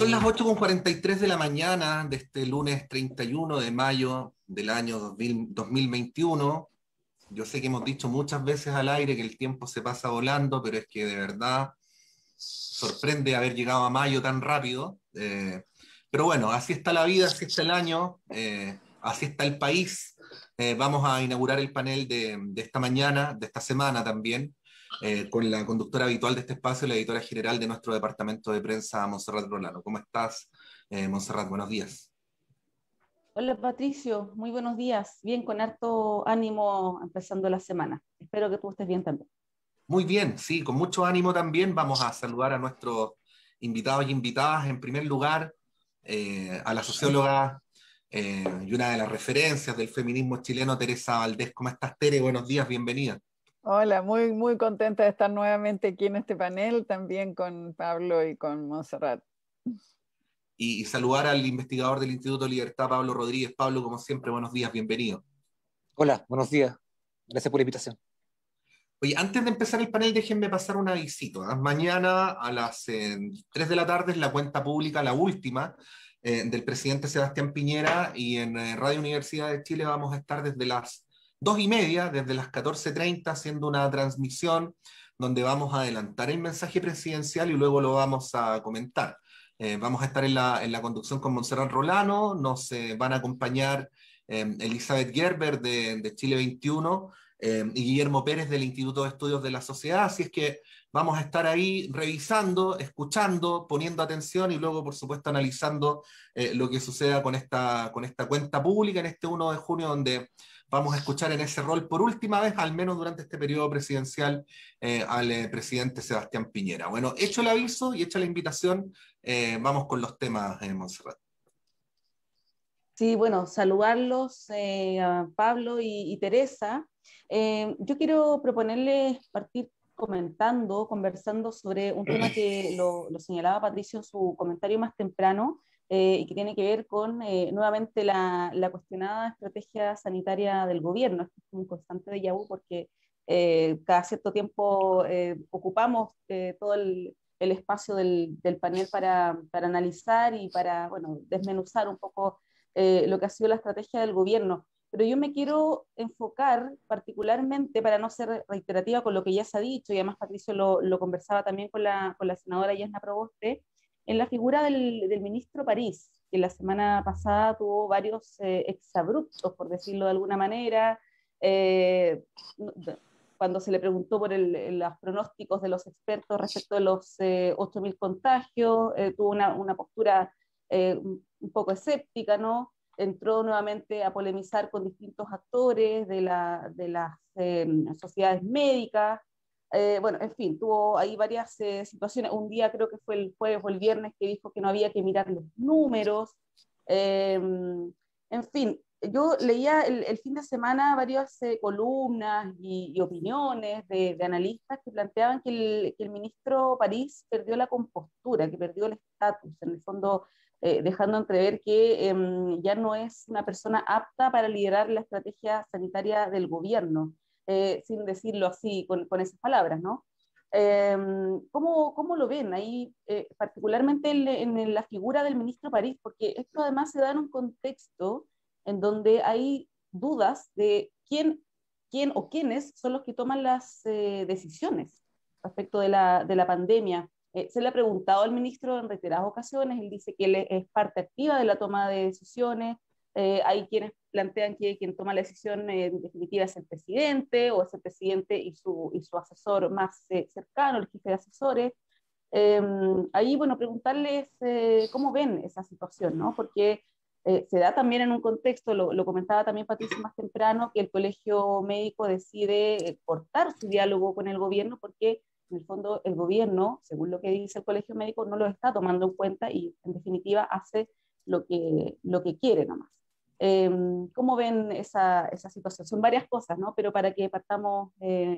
Son las 8:43 de la mañana de este lunes 31 de mayo del año 2021. Yo sé que hemos dicho muchas veces al aire que el tiempo se pasa volando, pero es que de verdad sorprende haber llegado a mayo tan rápido. Pero bueno, así está la vida, así está el año, así está el país. Vamos a inaugurar el panel de esta mañana, de esta semana también, con la conductora habitual de este espacio, la editora general de nuestro departamento de prensa, Montserrat Rolano. ¿Cómo estás, Montserrat? Buenos días. Hola Patricio, muy buenos días. Bien, con harto ánimo empezando la semana. Espero que tú estés bien también. Muy bien, sí, con mucho ánimo también. Vamos a saludar a nuestros invitados y invitadas. En primer lugar, a la socióloga y una de las referencias del feminismo chileno, Teresa Valdés. ¿Cómo estás, Tere? Buenos días, bienvenida. Hola, muy contenta de estar nuevamente aquí en este panel, también con Pablo y con Montserrat. Y saludar al investigador del Instituto Libertad, Pablo Rodríguez. Pablo, como siempre, buenos días, bienvenido. Hola, buenos días. Gracias por la invitación. Oye, antes de empezar el panel, déjenme pasar un avisito, ¿eh? Mañana a las 3 de la tarde es la cuenta pública, la última, del presidente Sebastián Piñera, y en Radio Universidad de Chile vamos a estar desde las 2:30, desde las 14:30, haciendo una transmisión donde vamos a adelantar el mensaje presidencial y luego lo vamos a comentar. Vamos a estar en la conducción con Montserrat Rolano, nos van a acompañar Elizabeth Gerber de Chile 21 y Guillermo Pérez del Instituto de Estudios de la Sociedad, así es que vamos a estar ahí revisando, escuchando, poniendo atención y luego, por supuesto, analizando lo que suceda con esta cuenta pública en este 1 de junio, donde vamos a escuchar en ese rol por última vez, al menos durante este periodo presidencial, al presidente Sebastián Piñera. Bueno, hecho el aviso y hecha la invitación, vamos con los temas, Montserrat. Sí, bueno, saludarlos a Pablo y Teresa. Yo quiero proponerles partir conversando sobre un tema que lo señalaba Patricio en su comentario más temprano, y que tiene que ver con nuevamente la cuestionada estrategia sanitaria del gobierno. Esto es un constante déjà vu porque cada cierto tiempo ocupamos todo el espacio del panel para analizar y para, bueno, desmenuzar un poco lo que ha sido la estrategia del gobierno. Pero yo me quiero enfocar particularmente, para no ser reiterativa con lo que ya se ha dicho, y además Patricio lo conversaba también con la senadora Yasna Proboste, en la figura del ministro París, que la semana pasada tuvo varios exabruptos, por decirlo de alguna manera, eh, cuando se le preguntó por los pronósticos de los expertos respecto de los 8.000 contagios, tuvo una postura un poco escéptica, ¿no? Entró nuevamente a polemizar con distintos actores de las sociedades médicas. Bueno, en fin, tuvo ahí varias situaciones. Un día creo que fue el jueves o el viernes que dijo que no había que mirar los números. En fin, yo leía el fin de semana varias columnas y opiniones de analistas que planteaban que el ministro París perdió la compostura, que perdió el estatus, en el fondo dejando entrever que ya no es una persona apta para liderar la estrategia sanitaria del gobierno, sin decirlo así, con esas palabras, ¿no? ¿Cómo lo ven ahí, particularmente en la figura del ministro París? Porque esto además se da en un contexto en donde hay dudas de quién o quiénes son los que toman las decisiones respecto de la pandemia. Se le ha preguntado al ministro en reiteradas ocasiones, él dice que él es parte activa de la toma de decisiones. Hay quienes plantean que quien toma la decisión en definitiva es el presidente, o es el presidente y su asesor más cercano, el jefe de asesores. Ahí, bueno, preguntarles cómo ven esa situación, ¿no? Porque se da también en un contexto, lo comentaba también Patricio más temprano, que el colegio médico decide cortar su diálogo con el gobierno porque en el fondo el gobierno, según lo que dice el colegio médico, no lo está tomando en cuenta y en definitiva hace lo que quiere nomás. ¿Cómo ven esa situación? Son varias cosas, ¿no? Pero para que partamos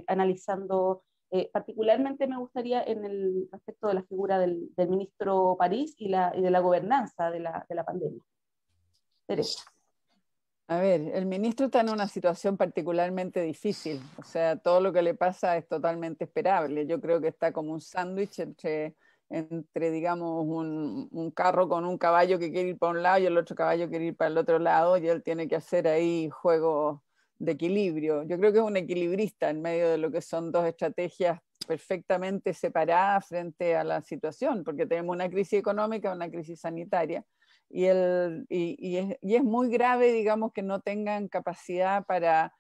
analizando, particularmente me gustaría en el respecto de la figura del ministro París y de la gobernanza de la pandemia. Teresa. A ver, el ministro está en una situación particularmente difícil, o sea, todo lo que le pasa es totalmente esperable. Yo creo que está como un sándwich entre entre digamos, un carro con un caballo que quiere ir para un lado y el otro caballo quiere ir para el otro lado, y él tiene que hacer ahí juegos de equilibrio. Yo creo que es un equilibrista en medio de lo que son dos estrategias perfectamente separadas frente a la situación, porque tenemos una crisis económica, una crisis sanitaria, y es muy grave, digamos, que no tengan capacidad para,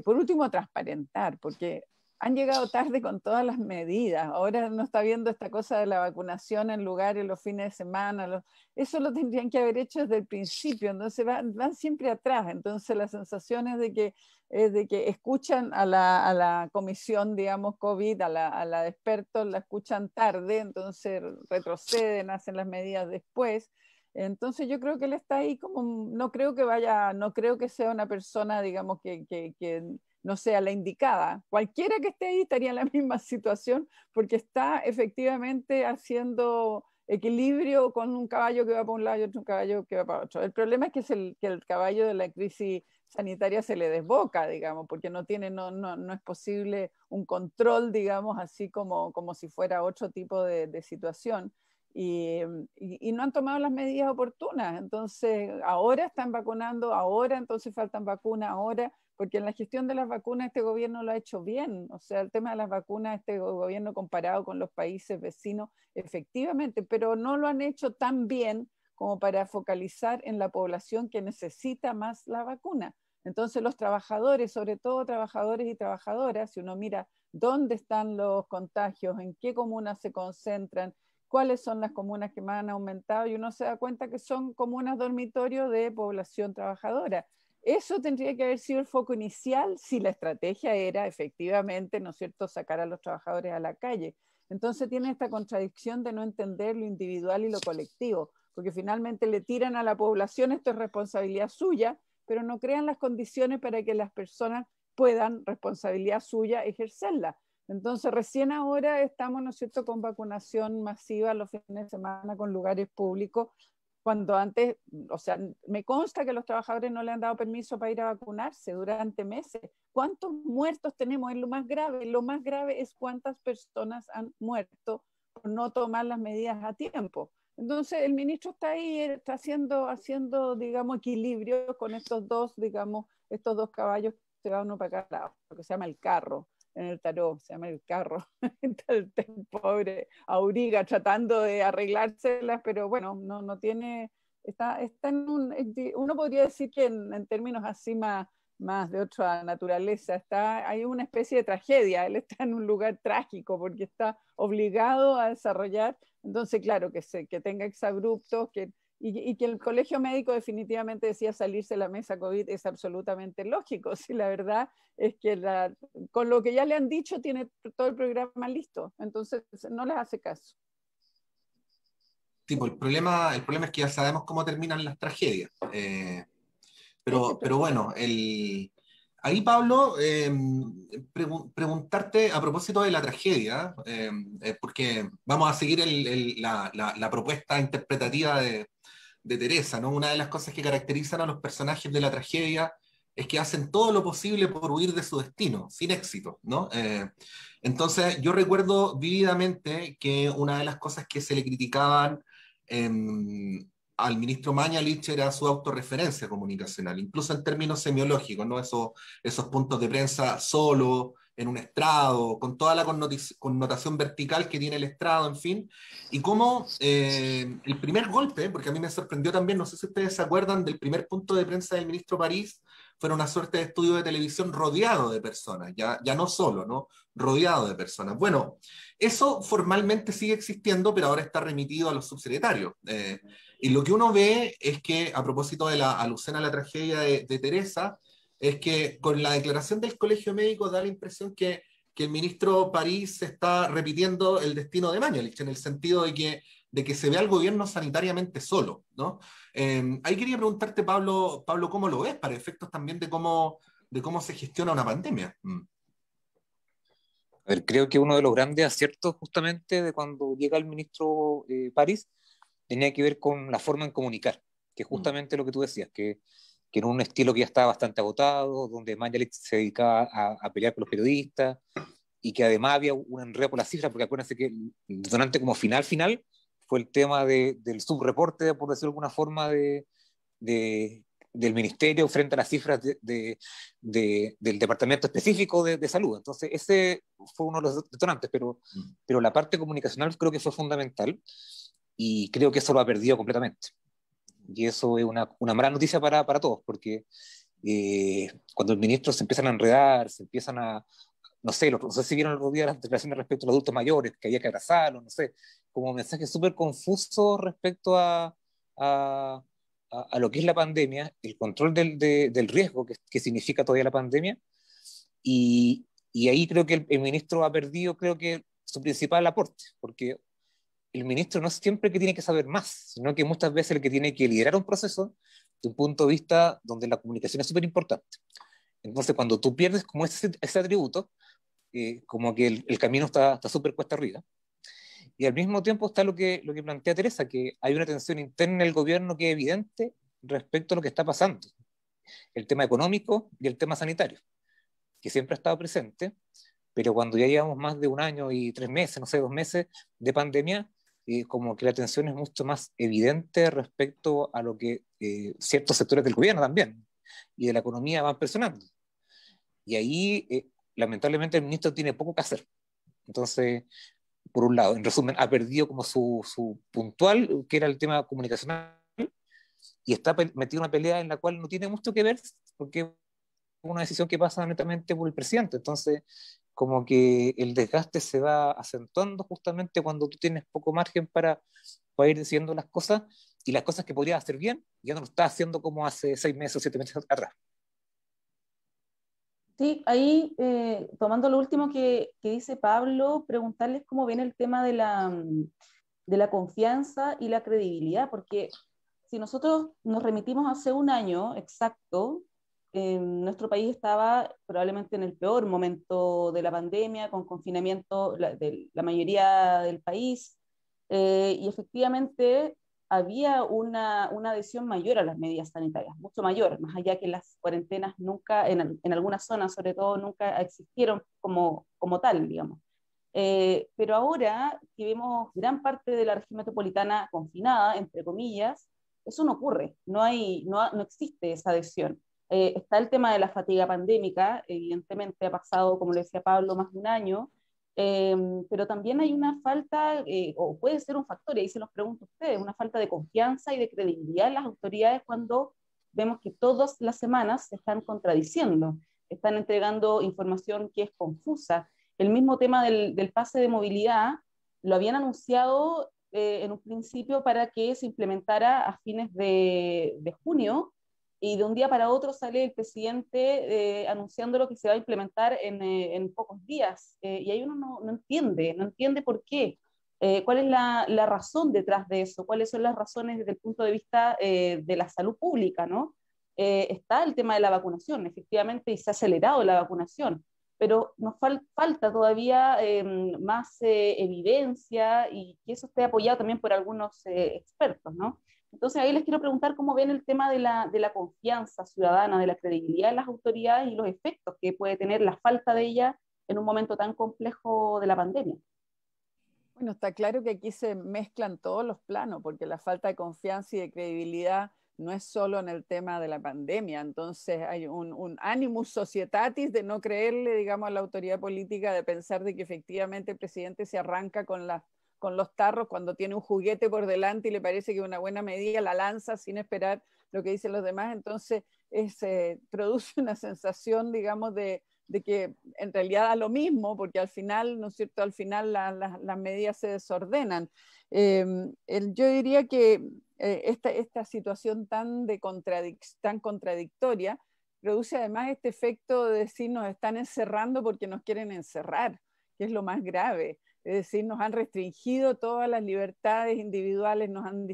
por último, transparentar, porque han llegado tarde con todas las medidas. Ahora no está viendo esta cosa de la vacunación en lugares los fines de semana. Eso lo tendrían que haber hecho desde el principio. Entonces van siempre atrás. Entonces la sensación es de que escuchan a la comisión, digamos, COVID, a la de expertos, la escuchan tarde, entonces retroceden, hacen las medidas después. Entonces yo creo que él está ahí como, no creo que sea una persona, digamos, que no sea la indicada. Cualquiera que esté ahí estaría en la misma situación, porque está efectivamente haciendo equilibrio con un caballo que va para un lado y otro caballo que va para otro. El problema es que el caballo de la crisis sanitaria se le desboca, digamos, porque no es posible un control, digamos, así como si fuera otro tipo de situación. Y no han tomado las medidas oportunas. Entonces, ahora están vacunando, ahora entonces faltan vacunas, ahora, porque en la gestión de las vacunas este gobierno lo ha hecho bien. O sea, el tema de las vacunas, este gobierno comparado con los países vecinos, efectivamente, pero no lo han hecho tan bien como para focalizar en la población que necesita más la vacuna. Entonces, los trabajadores, sobre todo trabajadores y trabajadoras, si uno mira dónde están los contagios, en qué comunas se concentran, cuáles son las comunas que más han aumentado, y uno se da cuenta que son comunas dormitorios de población trabajadora. Eso tendría que haber sido el foco inicial si la estrategia era efectivamente, ¿no es cierto?, sacar a los trabajadores a la calle. Entonces tiene esta contradicción de no entender lo individual y lo colectivo, porque finalmente le tiran a la población, esto es responsabilidad suya, pero no crean las condiciones para que las personas puedan, responsabilidad suya, ejercerla. Entonces, recién ahora estamos, ¿no es cierto?, con vacunación masiva los fines de semana con lugares públicos, cuando antes, o sea, me consta que los trabajadores no le han dado permiso para ir a vacunarse durante meses. ¿Cuántos muertos tenemos? Es lo más grave. Lo más grave es cuántas personas han muerto por no tomar las medidas a tiempo. Entonces, el ministro está ahí, está haciendo, digamos, equilibrio con estos dos caballos que se va uno para cada lado, lo que se llama el carro. En el tarot, se llama el carro. El pobre Auriga tratando de arreglárselas, pero bueno, no tiene, está en uno podría decir que en términos así más de otra naturaleza, hay una especie de tragedia, él está en un lugar trágico porque está obligado a desarrollar, entonces claro, que tenga exabruptos, y que el colegio médico definitivamente decía salirse de la mesa COVID es absolutamente lógico. Si la verdad es que con lo que ya le han dicho tiene todo el programa listo, entonces no les hace caso. Tipo, el problema es que ya sabemos cómo terminan las tragedias. Pero bueno, ahí Pablo, preguntarte a propósito de la tragedia, porque vamos a seguir la propuesta interpretativa de Teresa, ¿no? Una de las cosas que caracterizan a los personajes de la tragedia es que hacen todo lo posible por huir de su destino, sin éxito, ¿no? Entonces, yo recuerdo vívidamente que una de las cosas que se le criticaban al ministro Mañalich era su autorreferencia comunicacional, incluso en términos semiológicos, ¿no? Esos puntos de prensa solo, en un estrado, con toda la connotación vertical que tiene el estrado, en fin, y cómo el primer golpe, porque a mí me sorprendió también, no sé si ustedes se acuerdan del primer punto de prensa del ministro París, fue una suerte de estudio de televisión rodeado de personas, ya no solo, ¿no? Rodeado de personas. Bueno, eso formalmente sigue existiendo, pero ahora está remitido a los subsecretarios. Y lo que uno ve es que, a propósito de la alusión a la tragedia de Teresa, es que con la declaración del Colegio Médico da la impresión que el ministro París está repitiendo el destino de Mañalich, en el sentido de que se ve al gobierno sanitariamente solo, ¿no? Ahí quería preguntarte, Pablo, ¿cómo lo ves para efectos también de cómo se gestiona una pandemia? A ver, creo que uno de los grandes aciertos justamente de cuando llega el ministro París tenía que ver con la forma en comunicar, que justamente lo que tú decías, que en un estilo que ya estaba bastante agotado, donde Mañalich se dedicaba a pelear con los periodistas, y que además había un enredo por las cifras, porque acuérdense que el detonante como final fue el tema del subreporte, por decirlo de alguna forma, de, del ministerio frente a las cifras del departamento específico de salud. Entonces, ese fue uno de los detonantes, pero la parte comunicacional creo que fue fundamental y creo que eso lo ha perdido completamente. Y eso es una mala noticia para todos, porque cuando los ministros se empiezan a enredar, se empiezan a, no sé si vieron el otro día las declaraciones respecto a los adultos mayores, que había que abrazarlos, no sé, como mensajes súper confusos respecto a, a lo que es la pandemia, el control del riesgo que significa todavía la pandemia, y ahí creo que el ministro ha perdido, creo que su principal aporte, porque el ministro no es siempre el que tiene que saber más, sino que muchas veces el que tiene que liderar un proceso de un punto de vista donde la comunicación es súper importante. Entonces, cuando tú pierdes como ese atributo, como que el camino está súper cuesta arriba. Y al mismo tiempo está lo que plantea Teresa, que hay una tensión interna en el gobierno que es evidente respecto a lo que está pasando. El tema económico y el tema sanitario, que siempre ha estado presente, pero cuando ya llevamos más de un año y 3 meses, no sé, 2 meses de pandemia, como que la tensión es mucho más evidente respecto a lo que ciertos sectores del gobierno también y de la economía van presionando. Y ahí, lamentablemente, el ministro tiene poco que hacer. Entonces, por un lado, en resumen, ha perdido como su puntual, que era el tema comunicacional, y está metido en una pelea en la cual no tiene mucho que ver, porque es una decisión que pasa netamente por el presidente. Entonces, como que el desgaste se va acentuando justamente cuando tú tienes poco margen para ir diciendo las cosas, y las cosas que podrías hacer bien, ya no lo estás haciendo como hace 6 meses o 7 meses atrás. Sí, ahí tomando lo último que dice Pablo, preguntarles cómo viene el tema de la confianza y la credibilidad, porque si nosotros nos remitimos hace un año exacto, nuestro país estaba probablemente en el peor momento de la pandemia, con confinamiento de la mayoría del país, y efectivamente había una adhesión mayor a las medidas sanitarias, mucho mayor, más allá que las cuarentenas nunca, en algunas zonas sobre todo, nunca existieron como tal, digamos. Pero ahora que vemos gran parte de la región metropolitana confinada, entre comillas, eso no ocurre, no existe esa adhesión. Está el tema de la fatiga pandémica, evidentemente ha pasado, como le decía Pablo, más de un año, eh, pero también hay una falta, o puede ser un factor, y ahí se los pregunto a ustedes, una falta de confianza y de credibilidad en las autoridades cuando vemos que todas las semanas se están contradiciendo, están entregando información que es confusa. El mismo tema del pase de movilidad lo habían anunciado en un principio para que se implementara a fines de junio, y de un día para otro sale el presidente anunciando lo que se va a implementar en pocos días. Y ahí uno no entiende por qué. ¿Cuál es la razón detrás de eso? ¿Cuáles son las razones desde el punto de vista de la salud pública, ¿no? Está el tema de la vacunación, efectivamente, y se ha acelerado la vacunación, pero nos falta todavía más evidencia y que eso esté apoyado también por algunos expertos, ¿no? Entonces ahí les quiero preguntar cómo ven el tema de la confianza ciudadana, de la credibilidad de las autoridades y los efectos que puede tener la falta de ella en un momento tan complejo de la pandemia. Bueno, está claro que aquí se mezclan todos los planos, porque la falta de confianza y de credibilidad no es solo en el tema de la pandemia. Entonces hay un animus societatis de no creerle, digamos, a la autoridad política, de pensar de que efectivamente el presidente se arranca con los tarros cuando tiene un juguete por delante y le parece que una buena medida la lanza sin esperar lo que dicen los demás. Entonces produce una sensación, digamos, de que en realidad da lo mismo, porque al final, ¿no es cierto?, al final las medidas se desordenan. Yo diría que esta situación tan contradictoria produce además este efecto de decir nos están encerrando porque nos quieren encerrar, que es lo más grave. Es decir, nos han restringido todas las libertades individuales, nos han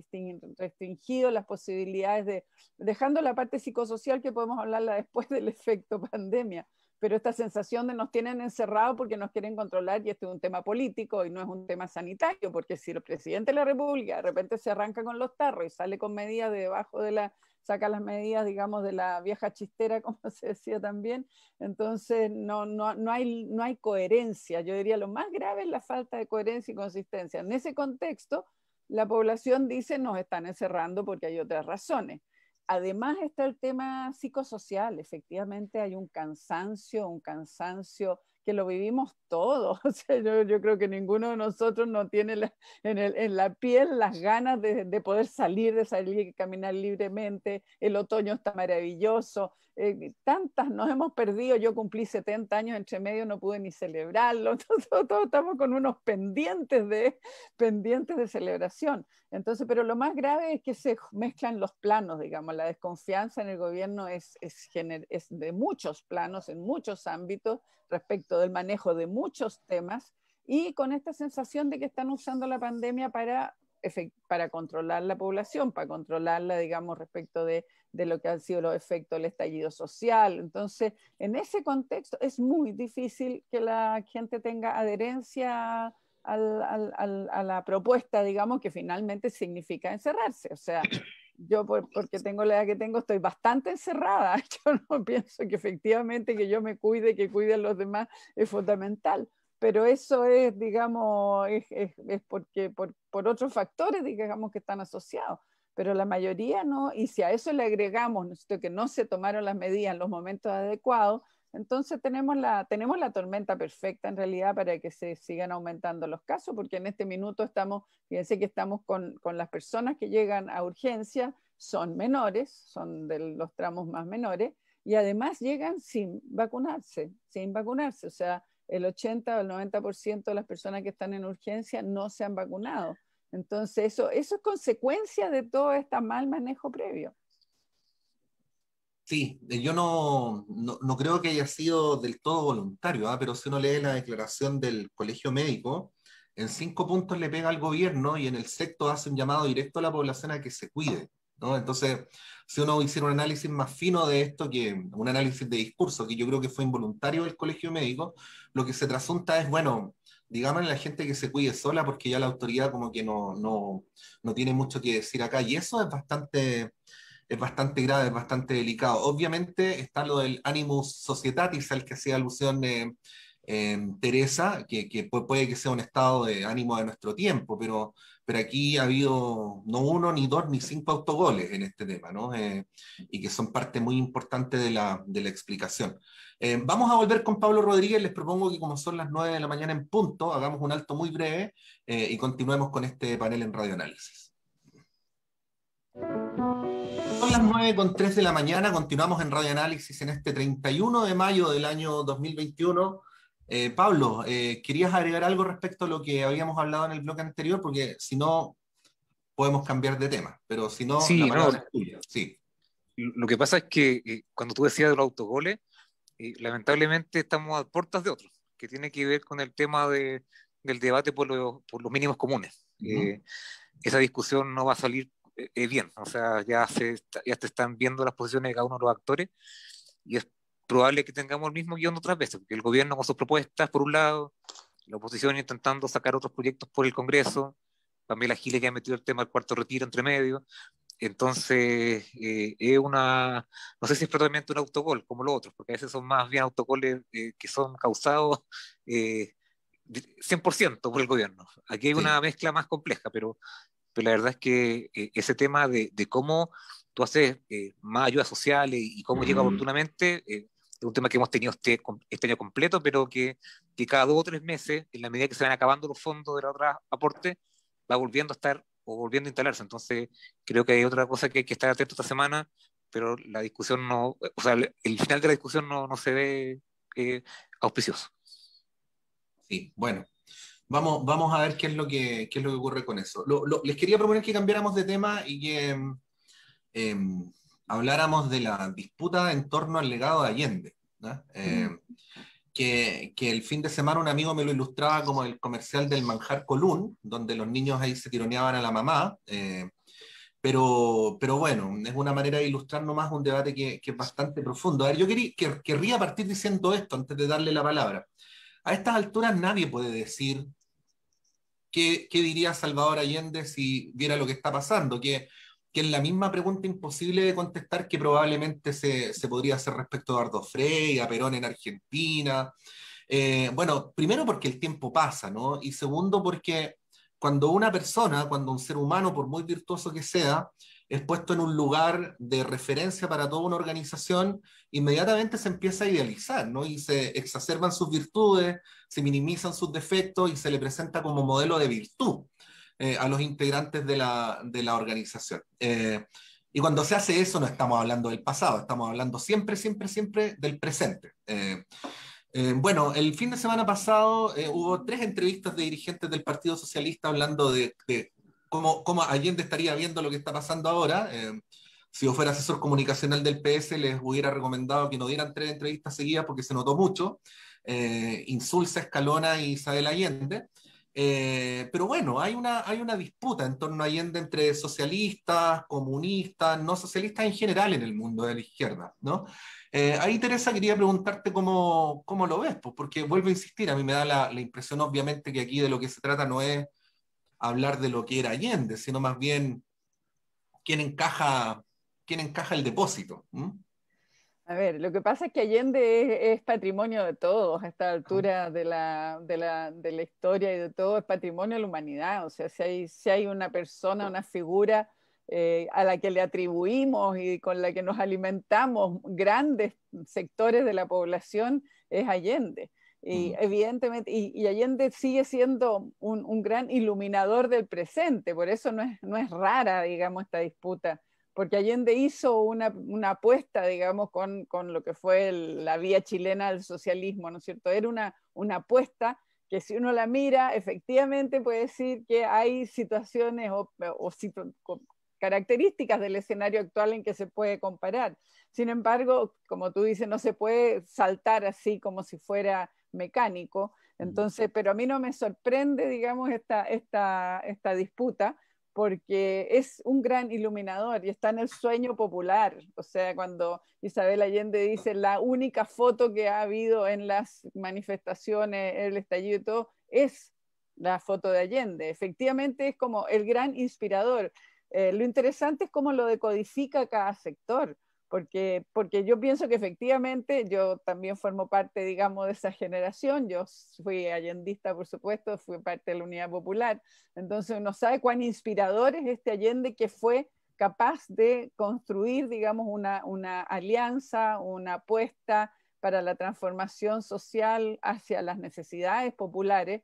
restringido las posibilidades dejando la parte psicosocial que podemos hablarla después del efecto pandemia, pero esta sensación de nos tienen encerrados porque nos quieren controlar, y esto es un tema político y no es un tema sanitario, porque si el presidente de la República de repente se arranca con los tarros y sale con medidas de debajo de saca las medidas, digamos, de la vieja chistera, como se decía también, entonces no hay coherencia. Yo diría lo más grave es la falta de coherencia y consistencia. En ese contexto, la población dice nos están encerrando porque hay otras razones. Además está el tema psicosocial, efectivamente hay un cansancio que lo vivimos todos. O sea, yo creo que ninguno de nosotros no tiene en la piel las ganas de poder salir y caminar libremente. El otoño está maravilloso. Tantas nos hemos perdido. Yo cumplí 70 años entre medio, no pude ni celebrarlo. Entonces, todos estamos con unos pendientes de celebración. Entonces, pero lo más grave es que se mezclan los planos, digamos. La desconfianza en el gobierno es de muchos planos, en muchos ámbitos, respecto del manejo de muchos temas, y con esta sensación de que están usando la pandemia para controlar la población, para controlarla, digamos, respecto de lo que han sido los efectos del estallido social. Entonces, en ese contexto es muy difícil que la gente tenga adherencia a la propuesta, digamos, que finalmente significa encerrarse. O sea, yo porque tengo la edad que tengo, estoy bastante encerrada. Yo no pienso que efectivamente que yo me cuide, que cuiden los demás es fundamental. Pero eso es, digamos, es porque por otros factores, digamos, que están asociados. Pero la mayoría no, y si a eso le agregamos que no se tomaron las medidas en los momentos adecuados, entonces tenemos la tormenta perfecta en realidad para que se sigan aumentando los casos, porque en este minuto fíjense que estamos con las personas que llegan a urgencia, son menores, son de los tramos más menores, y además llegan sin vacunarse, o sea, el 80 o el 90% de las personas que están en urgencia no se han vacunado. Entonces eso es consecuencia de todo este mal manejo previo. Sí, yo no creo que haya sido del todo voluntario, pero si uno lee la declaración del Colegio Médico, en 5 puntos le pega al gobierno y en el sexto hace un llamado directo a la población a que se cuide, ¿no? Entonces, si uno hiciera un análisis más fino de esto, que un análisis de discurso, que yo creo que fue involuntario del Colegio Médico, lo que se trasunta es, bueno, digámosle a la gente que se cuide sola porque ya la autoridad como que no tiene mucho que decir acá, y eso es bastante grave, es bastante delicado. Obviamente está lo del animus societatis al que hacía alusión Teresa, que puede que sea un estado de ánimo de nuestro tiempo, pero aquí ha habido no 1, ni 2, ni 5 autogoles en este tema, ¿no? Y que son parte muy importante de la explicación. Vamos a volver con Pablo Rodríguez. Les propongo que como son las 9 de la mañana en punto, hagamos un alto muy breve y continuemos con este panel en Radioanálisis. Son las 9:03 de la mañana, continuamos en Radioanálisis en este 31 de mayo del año 2021. Pablo, ¿querías agregar algo respecto a lo que habíamos hablado en el bloque anterior? Porque si no, podemos cambiar de tema, pero si no, sí, la palabra es tuya. Sí. Lo que pasa es que cuando tú decías de los autogoles, lamentablemente estamos a puertas de otros, que tiene que ver con el tema del debate por los mínimos comunes. Esa discusión no va a salir bien, o sea, ya se están viendo las posiciones de cada uno de los actores y es probable que tengamos el mismo guión otras veces, porque el gobierno con sus propuestas por un lado, la oposición intentando sacar otros proyectos por el Congreso, también la Gile que ha metido el tema del cuarto retiro entre medio. Entonces, es no sé si es probablemente un autogol como los otros, porque a veces son más bien autogoles que son causados 100% por el gobierno. Aquí hay una mezcla más compleja, pero la verdad es que ese tema de cómo tú haces más ayudas sociales y cómo llega oportunamente, es un tema que hemos tenido este año completo, pero que cada 2 o 3 meses, en la medida que se van acabando los fondos de la otra aporte, va volviendo a estar o volviendo a instalarse. Entonces, creo que hay otra cosa que hay que estar atento esta semana, pero la discusión no, o sea, el final de la discusión no se ve auspicioso. Sí, bueno. Vamos a ver qué es lo que ocurre con eso. Les quería proponer que cambiáramos de tema y que habláramos de la disputa en torno al legado de Allende, ¿no? Que el fin de semana un amigo me lo ilustraba como el comercial del manjar Colún, donde los niños ahí se tironeaban a la mamá, pero bueno, es una manera de ilustrar nomás un debate que es bastante profundo. A ver, yo querría partir diciendo esto antes de darle la palabra. A estas alturas nadie puede decir qué diría Salvador Allende si viera lo que está pasando, que es la misma pregunta imposible de contestar que probablemente se podría hacer respecto a Eduardo Frei, a Perón en Argentina. Bueno, primero porque el tiempo pasa, ¿no? Y segundo porque cuando una persona, cuando un ser humano, por muy virtuoso que sea, es puesto en un lugar de referencia para toda una organización, inmediatamente se empieza a idealizar, ¿no? Y se exacerban sus virtudes, se minimizan sus defectos y se le presenta como modelo de virtud a los integrantes de la organización. Y cuando se hace eso no estamos hablando del pasado, estamos hablando siempre, siempre, siempre del presente. Bueno, el fin de semana pasado hubo 3 entrevistas de dirigentes del Partido Socialista hablando de cómo Allende estaría viendo lo que está pasando ahora. Si yo fuera asesor comunicacional del PS, les hubiera recomendado que no dieran 3 entrevistas seguidas porque se notó mucho. Insulza, Escalona y Isabel Allende. Pero bueno, hay una disputa en torno a Allende entre socialistas, comunistas, no socialistas en general en el mundo de la izquierda, ¿no? Ahí, Teresa, quería preguntarte cómo lo ves, pues, porque vuelvo a insistir, a mí me da la impresión, obviamente, que aquí de lo que se trata no es hablar de lo que era Allende, sino más bien quién encaja, quién encaja el depósito. ¿Mm? A ver, lo que pasa es que Allende es patrimonio de todos a esta altura de la historia y de todo, es patrimonio de la humanidad. O sea, si hay una persona, una figura a la que le atribuimos y con la que nos alimentamos grandes sectores de la población, es Allende. Y evidentemente, y Allende sigue siendo un gran iluminador del presente, por eso no es rara, digamos, esta disputa, porque Allende hizo una apuesta, digamos, con lo que fue la vía chilena del socialismo, ¿no es cierto? Era una apuesta que si uno la mira, efectivamente puede decir que hay situaciones o características del escenario actual en que se puede comparar. Sin embargo, como tú dices, no se puede saltar así como si fuera mecánico. Entonces, pero a mí no me sorprende, digamos, esta disputa, porque es un gran iluminador y está en el sueño popular. O sea, cuando Isabel Allende dice la única foto que ha habido en las manifestaciones, el estallido y todo, es la foto de Allende. Efectivamente es como el gran inspirador. Lo interesante es cómo lo decodifica cada sector, porque yo pienso que efectivamente yo también formo parte, digamos, de esa generación. Yo fui allendista, por supuesto, fui parte de la Unidad Popular. Entonces uno sabe cuán inspirador es este Allende que fue capaz de construir, digamos, una alianza, una apuesta para la transformación social hacia las necesidades populares,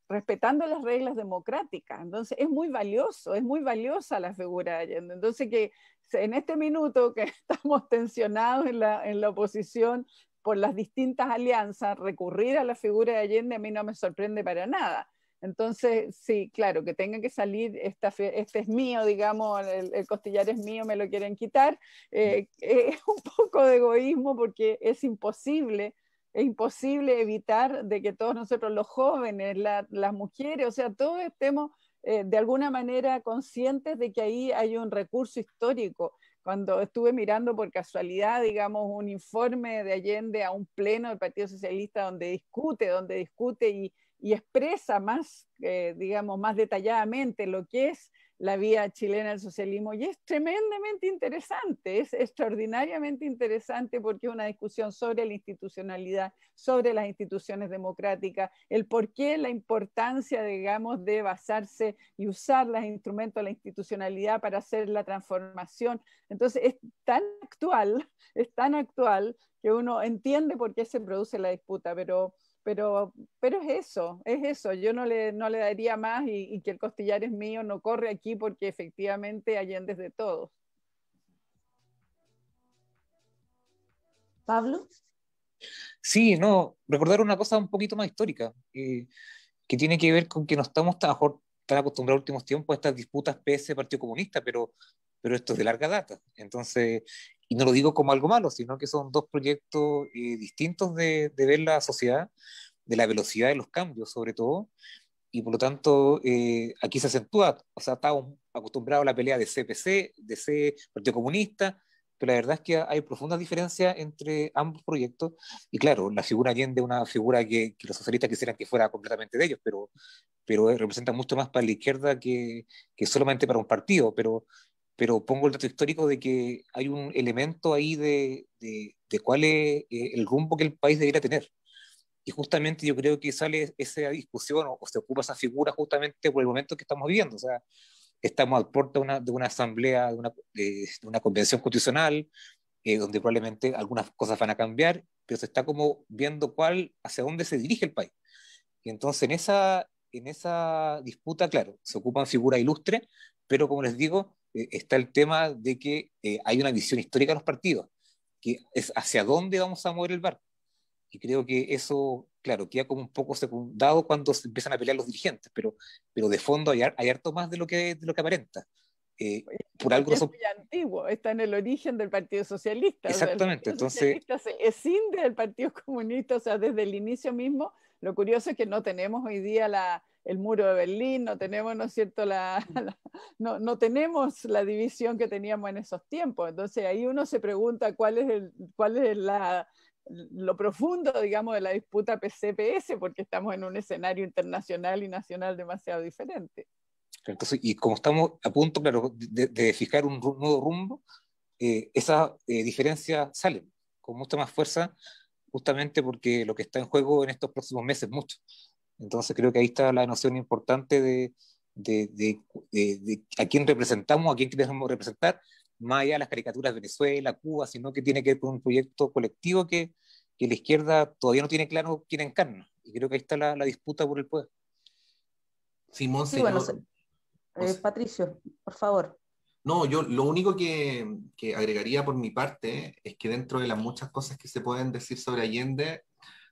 respetando las reglas democráticas. Entonces es muy valioso, es muy valiosa la figura de Allende. Entonces que en este minuto que estamos tensionados en la oposición por las distintas alianzas, recurrir a la figura de Allende a mí no me sorprende para nada. Entonces, sí, claro, que tenga que salir, este es mío, digamos, el costillar es mío, me lo quieren quitar, es un poco de egoísmo porque es imposible evitar de que todos nosotros, los jóvenes, las mujeres, o sea, todos estemos de alguna manera conscientes de que ahí hay un recurso histórico. Cuando estuve mirando por casualidad, digamos, un informe de Allende a un pleno del Partido Socialista donde discute y expresa más, digamos, más detalladamente lo que es la vía chilena del socialismo, y es tremendamente interesante, es extraordinariamente interesante porque es una discusión sobre la institucionalidad, sobre las instituciones democráticas, el por qué la importancia, digamos, de basarse y usar los instrumentos de la institucionalidad para hacer la transformación. Entonces es es tan actual que uno entiende por qué se produce la disputa, pero es eso. Yo no le daría más y que el costillar es mío, no corre aquí porque efectivamente Allende es de todos. Pablo. Sí, no, recordar una cosa un poquito más histórica, que tiene que ver con que no estamos tan acostumbrados en últimos tiempos a estas disputas PS-Partido Comunista, pero esto es de larga data. Entonces, y no lo digo como algo malo, sino que son dos proyectos distintos de ver la sociedad, de la velocidad de los cambios sobre todo, y por lo tanto aquí se acentúa, o sea, acostumbrados a la pelea de CPC, de C, Partido Comunista, pero la verdad es que hay profundas diferencias entre ambos proyectos, y claro, la figura Allende es una figura que los socialistas quisieran que fuera completamente de ellos, pero representa mucho más para la izquierda que solamente para un partido, pero pongo el dato histórico de que hay un elemento ahí de cuál es el rumbo que el país debería tener. Y justamente yo creo que sale esa discusión o se ocupa esa figura justamente por el momento que estamos viviendo. O sea, estamos al puerto de una asamblea, de una convención constitucional, donde probablemente algunas cosas van a cambiar, pero se está como viendo hacia dónde se dirige el país. Y entonces en esa disputa, claro, se ocupan figuras ilustres, pero como les digo, está el tema de que hay una visión histórica de los partidos, que es hacia dónde vamos a mover el barco. Y creo que eso, claro, queda como un poco secundado cuando se empiezan a pelear los dirigentes, pero de fondo hay harto más de lo que aparenta. Por algo Porque es muy antiguo, está en el origen del Partido Socialista. Exactamente, o sea, el Partido Socialista se escinde del Partido Comunista, o sea, desde el inicio mismo. Lo curioso es que no tenemos hoy día el muro de Berlín, no tenemos, ¿no es cierto?, no tenemos la división que teníamos en esos tiempos. Entonces ahí uno se pregunta cuál es lo profundo, digamos, de la disputa PC-PS, porque estamos en un escenario internacional y nacional demasiado diferente. Entonces, y como estamos a punto, claro, de fijar un nuevo rumbo, esas diferencias salen con mucha más fuerza, justamente porque lo que está en juego en estos próximos meses es mucho. Entonces creo que ahí está la noción importante de a quién representamos, a quién queremos representar, más allá de las caricaturas de Venezuela, Cuba, sino que tiene que ver con un proyecto colectivo que la izquierda todavía no tiene claro quién encarna. Y creo que ahí está la disputa por el poder. Simón, sí, bueno, Patricio, por favor. No, yo lo único que agregaría por mi parte es que dentro de las muchas cosas que se pueden decir sobre Allende,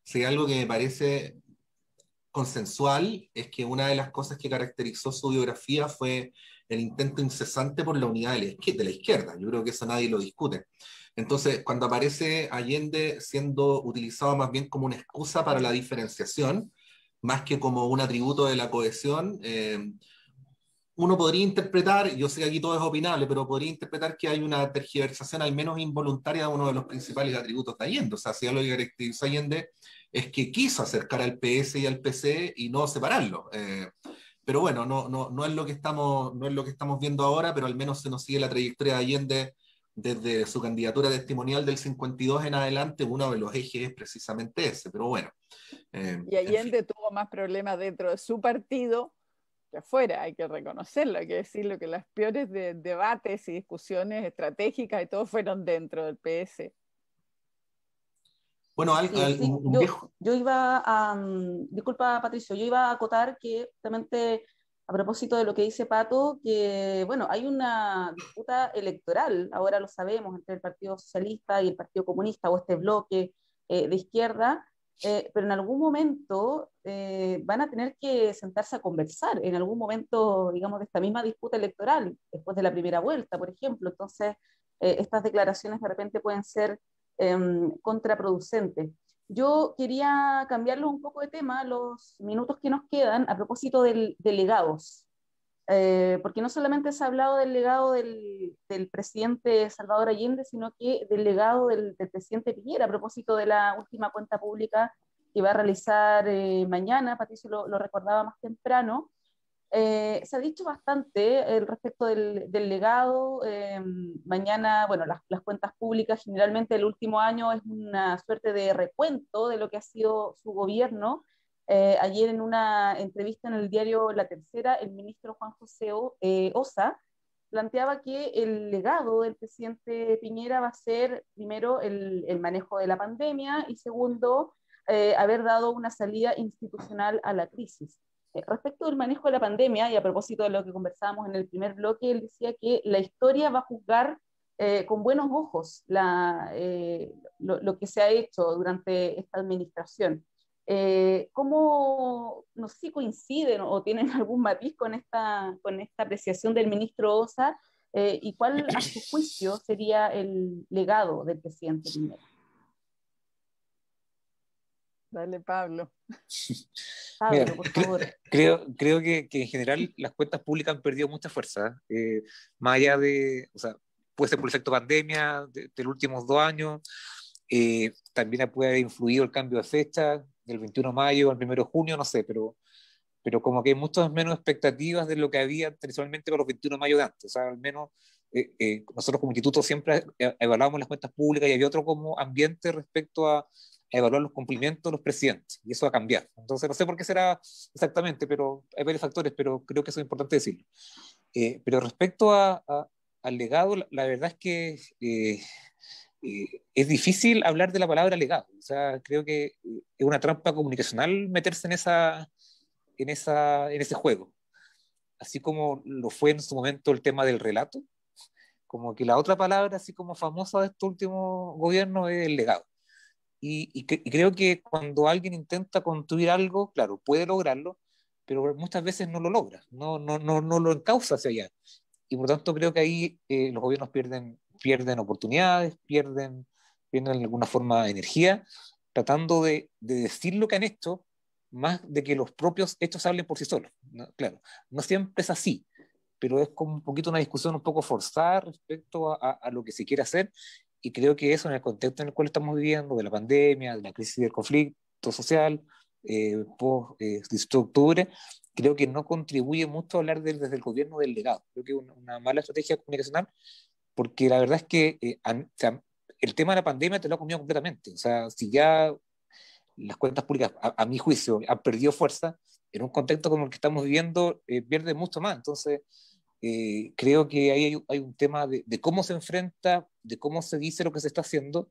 si hay algo que me parece consensual, es que una de las cosas que caracterizó su biografía fue el intento incesante por la unidad de la izquierda. Yo creo que eso nadie lo discute. Entonces, cuando aparece Allende siendo utilizado más bien como una excusa para la diferenciación, más que como un atributo de la cohesión, uno podría interpretar, yo sé que aquí todo es opinable, pero podría interpretar que hay una tergiversación al menos involuntaria de uno de los principales atributos de Allende. O sea, si algo que caracterizó a Allende es que quiso acercar al PS y al PC y no separarlo. Pero bueno, no es lo que estamos viendo ahora, pero al menos se nos sigue la trayectoria de Allende desde su candidatura testimonial del 52 en adelante. Uno de los ejes es precisamente ese, pero bueno. Y Allende tuvo más problemas dentro de su partido que afuera, hay que reconocerlo, hay que decirlo, que las peores debates y discusiones estratégicas y todo fueron dentro del PS. Bueno, yo iba a, disculpa Patricio, yo iba a acotar que justamente a propósito de lo que dice Pato, que bueno, hay una disputa electoral, ahora lo sabemos, entre el Partido Socialista y el Partido Comunista, o este bloque de izquierda, pero en algún momento van a tener que sentarse a conversar, en algún momento, digamos, de esta misma disputa electoral, después de la primera vuelta, por ejemplo. Entonces, estas declaraciones de repente pueden ser contraproducentes. Yo quería cambiarlo un poco de tema, los minutos que nos quedan, a propósito de legados. Porque no solamente se ha hablado del legado del presidente Salvador Allende, sino que del legado del presidente Piñera, a propósito de la última cuenta pública que va a realizar mañana. Patricio lo recordaba más temprano. Se ha dicho bastante respecto del legado. Mañana, bueno, las cuentas públicas generalmente el último año es una suerte de recuento de lo que ha sido su gobierno. Ayer en una entrevista en el diario La Tercera, el ministro Juan José Osa planteaba que el legado del presidente Piñera va a ser, primero, el manejo de la pandemia y segundo, haber dado una salida institucional a la crisis. Respecto del manejo de la pandemia, y a propósito de lo que conversábamos en el primer bloque, él decía que la historia va a juzgar con buenos ojos lo que se ha hecho durante esta administración. ¿Cómo, no sé si coinciden o tienen algún matiz con esta apreciación del ministro Osa, y cuál a su juicio sería el legado del presidente Piñera? Dale, Pablo. Pablo, Mira, por favor. creo que en general las cuentas públicas han perdido mucha fuerza, más allá de, o sea, puede ser por el efecto pandemia de los últimos 2 años, también puede haber influido el cambio de fecha del 21 de mayo al 1 de junio, no sé, pero como que hay muchas menos expectativas de lo que había tradicionalmente con los 21 de mayo de antes. O sea, al menos nosotros como instituto siempre evaluábamos las cuentas públicas y había otro como ambiente respecto a evaluar los cumplimientos de los presidentes, y eso va a cambiar. Entonces, no sé por qué será exactamente, pero hay varios factores, pero creo que eso es importante decirlo. Pero respecto al legado, la verdad es que es difícil hablar de la palabra legado. O sea, creo que es una trampa comunicacional meterse en ese juego. Así como lo fue en su momento el tema del relato, como que la otra palabra así como famosa de este último gobierno es el legado. Y creo que cuando alguien intenta construir algo, claro, puede lograrlo, pero muchas veces no lo logra, no lo encausa hacia allá. Y por tanto creo que ahí los gobiernos pierden oportunidades, pierden de alguna forma energía, tratando de decir lo que han hecho, más de que los propios hechos hablen por sí solos, ¿no? Claro, no siempre es así, pero es como un poquito una discusión un poco forzada respecto a lo que se quiere hacer, y creo que eso en el contexto en el cual estamos viviendo, de la pandemia, de la crisis del conflicto social, post 18 de octubre, creo que no contribuye mucho a hablar desde el gobierno del legado. Creo que es una mala estrategia comunicacional, porque la verdad es que o sea, el tema de la pandemia te lo ha comido completamente. O sea, si ya las cuentas públicas, a mi juicio, han perdido fuerza, en un contexto como el que estamos viviendo, pierde mucho más. Entonces, creo que ahí hay un tema de cómo se enfrenta, de cómo se dice lo que se está haciendo,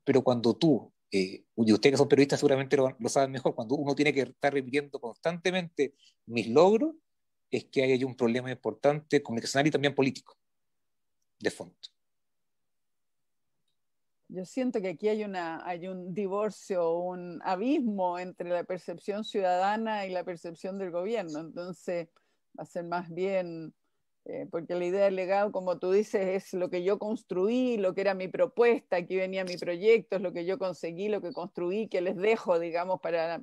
pero cuando tú, y ustedes que son periodistas seguramente lo saben mejor, cuando uno tiene que estar repitiendo constantemente mis logros, es que hay un problema importante comunicacional y también político, de fondo. Yo siento que aquí hay un divorcio, un abismo entre la percepción ciudadana y la percepción del gobierno. Entonces, va a ser más bien, porque la idea del legado, como tú dices, es lo que yo construí, lo que era mi propuesta, aquí venía mi proyecto, es lo que yo conseguí, lo que construí, que les dejo, digamos, para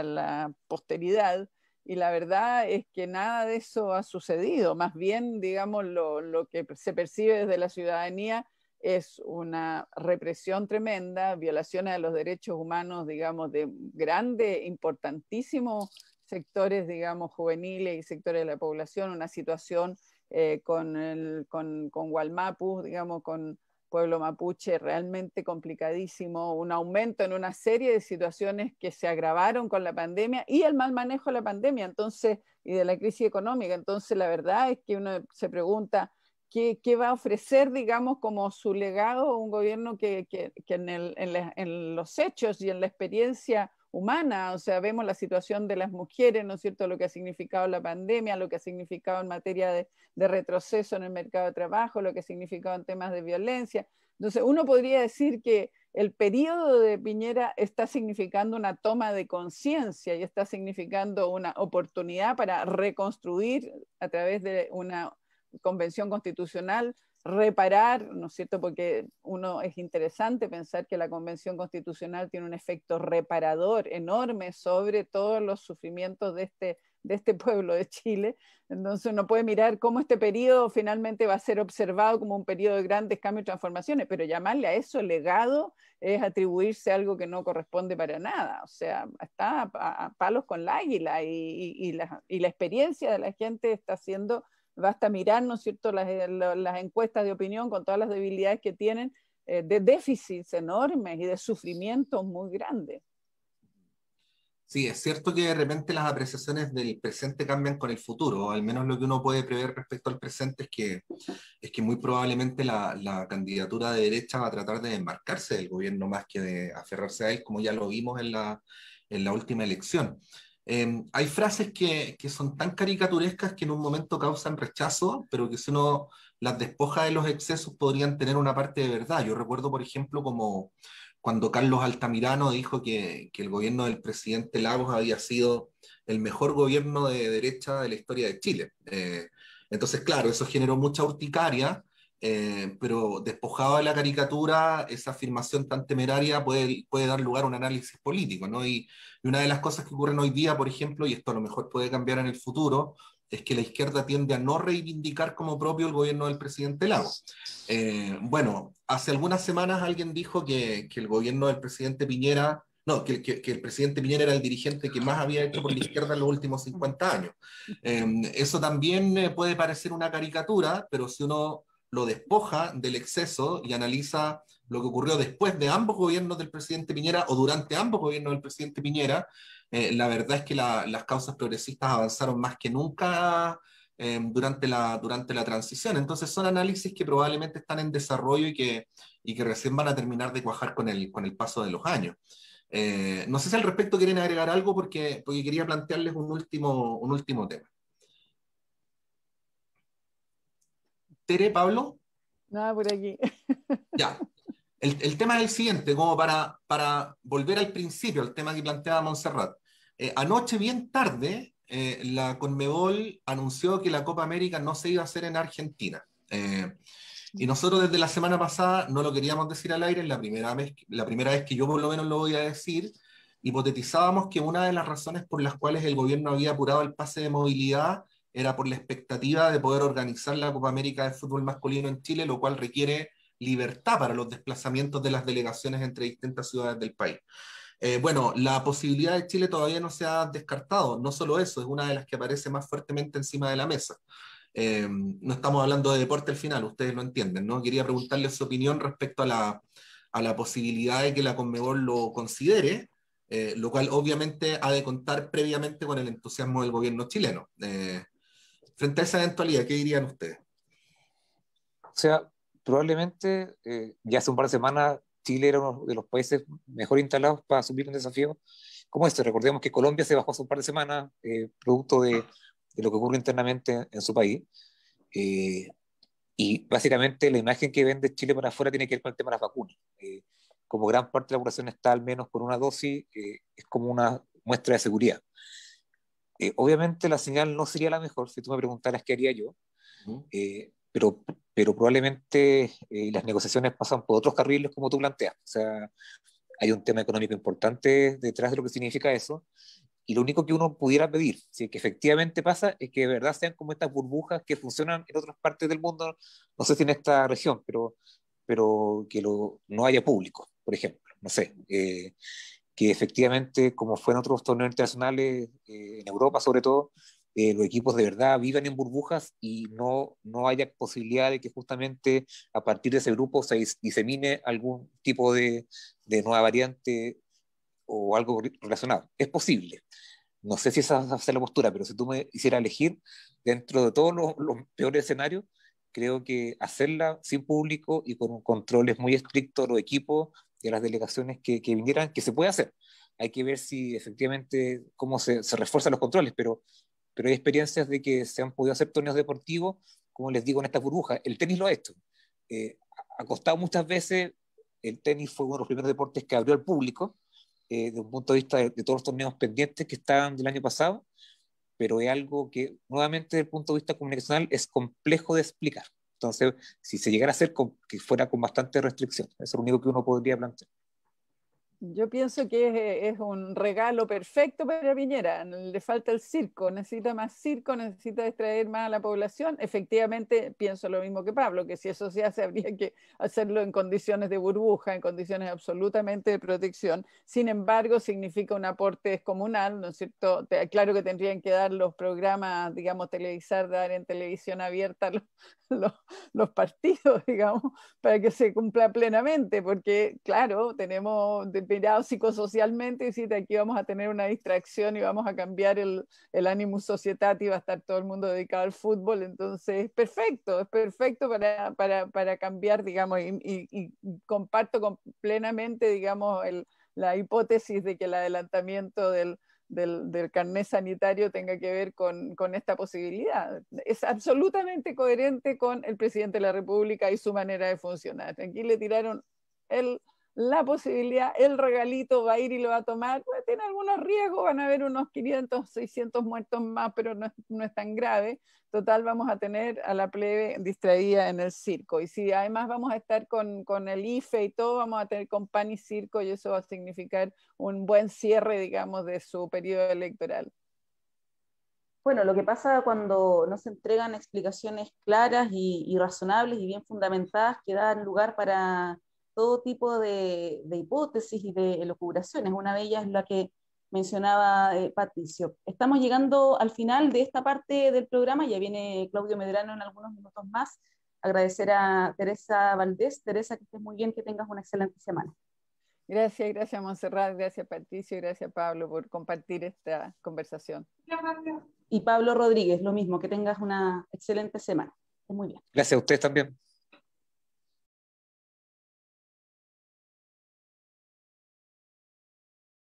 la posteridad. Y la verdad es que nada de eso ha sucedido. Más bien, digamos, lo que se percibe desde la ciudadanía es una represión tremenda, violaciones de los derechos humanos, digamos, de grandes, importantísimos sectores, digamos, juveniles y sectores de la población, una situación con Gualmapu, digamos, con pueblo mapuche realmente complicadísimo, un aumento en una serie de situaciones que se agravaron con la pandemia y el mal manejo de la pandemia, entonces, y de la crisis económica. Entonces, la verdad es que uno se pregunta, ¿qué va a ofrecer, digamos, como su legado un gobierno que en los hechos y en la experiencia humana, o sea, vemos la situación de las mujeres, ¿no es cierto?, lo que ha significado la pandemia, lo que ha significado en materia de retroceso en el mercado de trabajo, lo que ha significado en temas de violencia. Entonces, uno podría decir que el periodo de Piñera está significando una toma de conciencia y está significando una oportunidad para reconstruir a través de una convención constitucional, reparar, ¿no es cierto? Porque es interesante pensar que la convención constitucional tiene un efecto reparador enorme sobre todos los sufrimientos de este pueblo de Chile. Entonces uno puede mirar cómo este periodo finalmente va a ser observado como un periodo de grandes cambios y transformaciones, pero llamarle a eso legado es atribuirse a algo que no corresponde para nada. O sea, está a palos con la águila y la experiencia de la gente está siendo... Basta mirar, ¿no es cierto?, las encuestas de opinión con todas las debilidades que tienen, de déficits enormes y de sufrimientos muy grandes. Sí, es cierto que de repente las apreciaciones del presente cambian con el futuro, al menos lo que uno puede prever respecto al presente es que muy probablemente la candidatura de derecha va a tratar de desmarcarse del gobierno más que de aferrarse a él, como ya lo vimos en la última elección. Hay frases que son tan caricaturescas que en un momento causan rechazo, pero que si uno las despoja de los excesos podrían tener una parte de verdad. Yo recuerdo, por ejemplo, como cuando Carlos Altamirano dijo que el gobierno del presidente Lagos había sido el mejor gobierno de derecha de la historia de Chile. Entonces, claro, eso generó mucha urticaria, pero despojado de la caricatura, esa afirmación tan temeraria puede dar lugar a un análisis político, ¿no? Y una de las cosas que ocurren hoy día, por ejemplo, y esto a lo mejor puede cambiar en el futuro, es que la izquierda tiende a no reivindicar como propio el gobierno del presidente Lagos. Bueno, hace algunas semanas alguien dijo que el gobierno del presidente Piñera, no, que el presidente Piñera era el dirigente que más había hecho por la izquierda en los últimos 50 años. Eso también puede parecer una caricatura, pero si uno lo despoja del exceso y analiza lo que ocurrió después de ambos gobiernos del presidente Piñera o durante ambos gobiernos del presidente Piñera, la verdad es que las causas progresistas avanzaron más que nunca durante la transición. Entonces son análisis que probablemente están en desarrollo y que recién van a terminar de cuajar con el paso de los años. No sé si al respecto quieren agregar algo porque quería plantearles un último tema. Tere, Pablo. Nada por aquí. Ya. El tema es el siguiente, como para volver al principio, al tema que planteaba Montserrat. Anoche, bien tarde, la Conmebol anunció que la Copa América no se iba a hacer en Argentina. Y nosotros desde la semana pasada no lo queríamos decir al aire, es la primera vez que yo por lo menos lo voy a decir. Hipotetizábamos que una de las razones por las cuales el gobierno había apurado el pase de movilidad era por la expectativa de poder organizar la Copa América de fútbol masculino en Chile, lo cual requiere libertad para los desplazamientos de las delegaciones entre distintas ciudades del país. Bueno, la posibilidad de Chile todavía no se ha descartado, no solo eso, es una de las que aparece más fuertemente encima de la mesa. No estamos hablando de deporte al final, ustedes lo entienden, ¿no? Quería preguntarle su opinión respecto a la posibilidad de que la Conmebol lo considere, lo cual obviamente ha de contar previamente con el entusiasmo del gobierno chileno. Frente a esa eventualidad, ¿qué dirían ustedes? O sea, probablemente ya hace un par de semanas Chile era uno de los países mejor instalados para asumir un desafío como este. Recordemos que Colombia se bajó hace un par de semanas, producto de lo que ocurre internamente en su país. Y básicamente la imagen que vende Chile para afuera tiene que ver con el tema de las vacunas. Como gran parte de la población está al menos con una dosis, es como una muestra de seguridad. Obviamente la señal no sería la mejor si tú me preguntaras qué haría yo, pero probablemente las negociaciones pasan por otros carriles como tú planteas. O sea, hay un tema económico importante detrás de lo que significa eso, y lo único que uno pudiera pedir, si es que efectivamente pasa, es que de verdad sean como estas burbujas que funcionan en otras partes del mundo, no sé si en esta región, pero que no haya público, por ejemplo, no sé, que efectivamente, como fue en otros torneos internacionales, en Europa sobre todo, los equipos de verdad vivan en burbujas y no haya posibilidad de que justamente a partir de ese grupo se disemine algún tipo de nueva variante o algo relacionado. Es posible. No sé si esa va a ser la postura, pero si tú me hicieras elegir dentro de todos los peores escenarios, creo que hacerla sin público y con controles muy estrictos de los equipos y a las delegaciones que vinieran, que se puede hacer. Hay que ver si efectivamente cómo se refuerzan los controles, pero hay experiencias de que se han podido hacer torneos deportivos, como les digo, en esta burbuja. El tenis lo ha hecho. Ha costado muchas veces, el tenis fue uno de los primeros deportes que abrió al público, desde un punto de vista de todos los torneos pendientes que estaban del año pasado, pero es algo que, nuevamente, desde el punto de vista comunicacional, es complejo de explicar. Entonces, si se llegara a hacer que fuera con bastante restricción, eso es lo único que uno podría plantear. Yo pienso que es un regalo perfecto para Piñera. Le falta el circo, necesita más circo, necesita distraer más a la población. Efectivamente, pienso lo mismo que Pablo, que si eso se hace, habría que hacerlo en condiciones de burbuja, en condiciones absolutamente de protección. Sin embargo, significa un aporte descomunal, ¿no es cierto? Claro que tendrían que dar los programas, digamos, televisar, dar en televisión abierta los partidos, digamos, para que se cumpla plenamente, porque, claro, tenemos mirado psicosocialmente y decir, aquí vamos a tener una distracción y vamos a cambiar el ánimo societal y va a estar todo el mundo dedicado al fútbol, entonces es perfecto para cambiar, digamos, y comparto plenamente, digamos, la hipótesis de que el adelantamiento del carnet sanitario tenga que ver con esta posibilidad. Es absolutamente coherente con el presidente de la República y su manera de funcionar. Aquí le tiraron la posibilidad, el regalito va a ir y lo va a tomar, tiene algunos riesgos, van a haber unos 500, 600 muertos más, pero no es tan grave. Total, vamos a tener a la plebe distraída en el circo. Y si además vamos a estar con el IFE y todo, vamos a tener con pan y circo, y eso va a significar un buen cierre, digamos, de su periodo electoral. Bueno, lo que pasa cuando no se entregan explicaciones claras y razonables y bien fundamentadas, que dan lugar para todo tipo de hipótesis y de elucubraciones. Una de ellas es la que mencionaba Patricio. Estamos llegando al final de esta parte del programa, ya viene Claudio Medrano en algunos minutos más. Agradecer a Teresa Valdés. Teresa, que estés muy bien, que tengas una excelente semana. Gracias Montserrat, gracias Patricio, gracias Pablo por compartir esta conversación. Y Pablo Rodríguez, lo mismo, que tengas una excelente semana. Muy bien. Gracias a ustedes también.